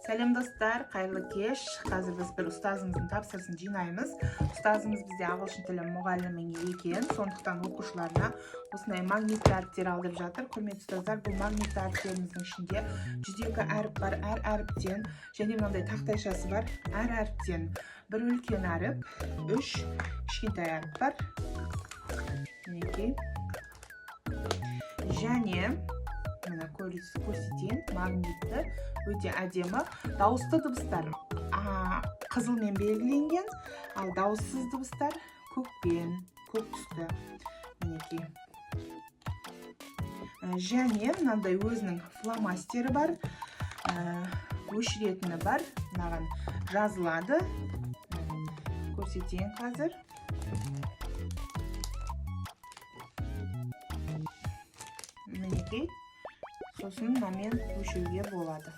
Сәлем достар, қайырлы кеш. Қазір біз бір ұстазымыздың тапсырысын жинаймыз. Ұстазымыз бізде ағылшын тілі мұғалімі екен, сондықтан оқушыларына осындай магнитті әріптер алдырып жатыр. Құрметті ұстаздар, бұл магнитті әріптеріміздің ішінде 102 әріп бар. Әр әріптен және мынандай тақтайшасы бар. Әр әріптен бір үлкен әріп, 3 кішкентай әріп бар. Мінекей. Және мына көрсетейін, магнитті өте әдемі. Дауысты дыбыстар қызылмен белгіленген, ал дауыссыз дыбыстар көкпен, көк түсті. Мінекей. Және мынандай өзінің фломастері бар, өшіретіні бар. Мынаған жазылады. Көрсетейін қазір. Мінекей. Сосын мынамен өшіруге болады.